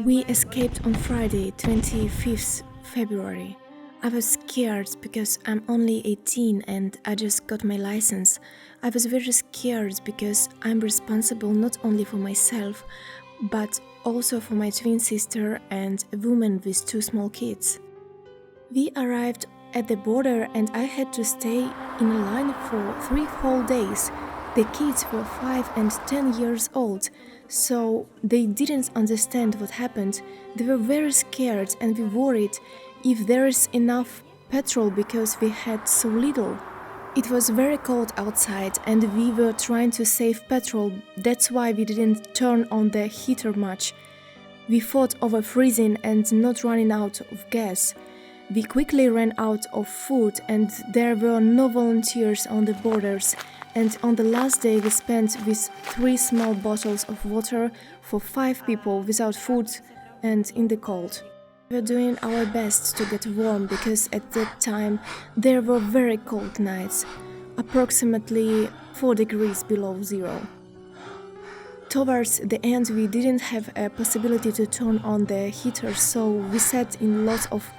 We escaped on Friday, 25th February. I was scared because I'm only 18 and I just got my license. I was very scared because I'm responsible not only for myself, but also for my twin sister and a woman with 2 small kids. We arrived at the border and I had to stay in a line for 3 whole days. The kids were 5 and 10 years old, so they didn't understand what happened. They were very scared and we worried if there is enough petrol because we had so little. It was very cold outside and we were trying to save petrol, that's why we didn't turn on the heater much. We fought over freezing and not running out of gas. We quickly ran out of food and there were no volunteers on the borders, and on the last day we spent with 3 small bottles of water for 5 people without food and in the cold. We were doing our best to get warm because at that time there were very cold nights, approximately 4 degrees below zero. Towards the end we didn't have a possibility to turn on the heater, so we sat in lots of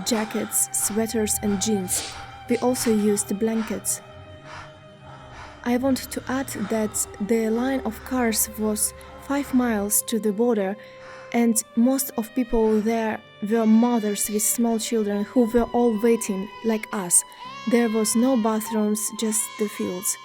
jackets, sweaters and jeans. We also used blankets. I want to add that the line of cars was 5 miles to the border and most of people there were mothers with small children who were all waiting, like us. There was no bathrooms, just the fields.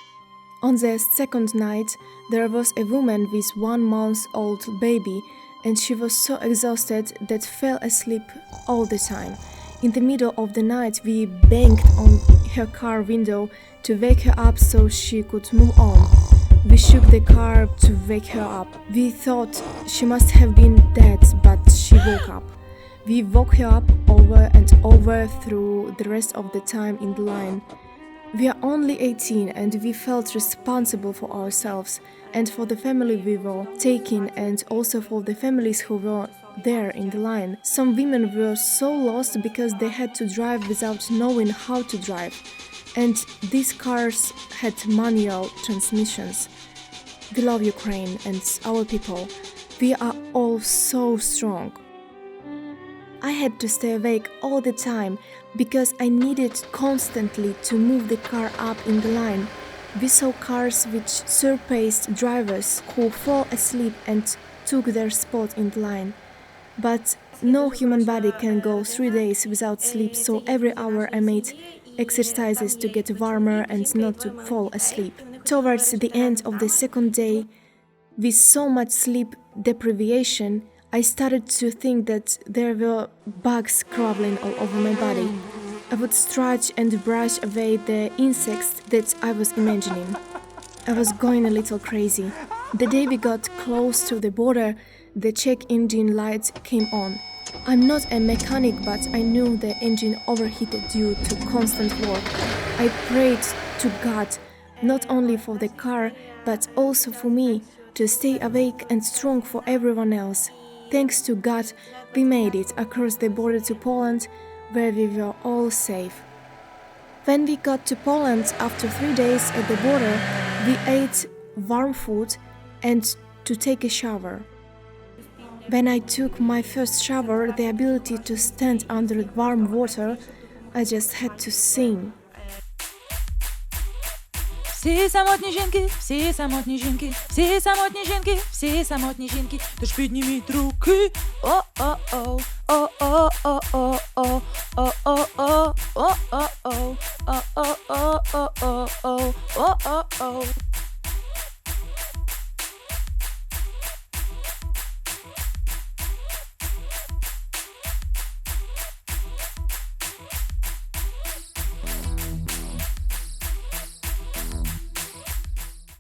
On the second night, there was a woman with 1-month-old baby and she was so exhausted that fell asleep all the time. In the middle of the night, we banged on her car window to wake her up so she could move on. We shook the car to wake her up. We thought she must have been dead, but she woke up. We woke her up over and over through the rest of the time in the line. We are only 18 and we felt responsible for ourselves and for the family we were taking and also for the families who were there in the line. Some women were so lost because they had to drive without knowing how to drive. And these cars had manual transmissions. We love Ukraine and our people. We are all so strong. I had to stay awake all the time because I needed constantly to move the car up in the line. We saw cars which surpassed drivers who fall asleep and took their spot in the line. But no human body can go 3 days without sleep, so every hour I made exercises to get warmer and not to fall asleep. Towards the end of the second day, with so much sleep deprivation, I started to think that there were bugs crawling all over my body. I would stretch and brush away the insects that I was imagining. I was going a little crazy. The day we got close to the border, the check engine lights came on. I'm not a mechanic, but I knew the engine overheated due to constant work. I prayed to God, not only for the car, but also for me, to stay awake and strong for everyone else. Thanks to God, we made it across the border to Poland, where we were all safe. When we got to Poland after 3 days at the border, we ate warm food and to take a shower. When I took my first shower, the ability to stand under warm water, I just had to sing. Всі самотні жінки, всі самотні жінки, всі самотні жінки, всі самотні жінки, тож підніміть руки. О-о-о, о-о-о-о-о, о-о-о, о-о-о.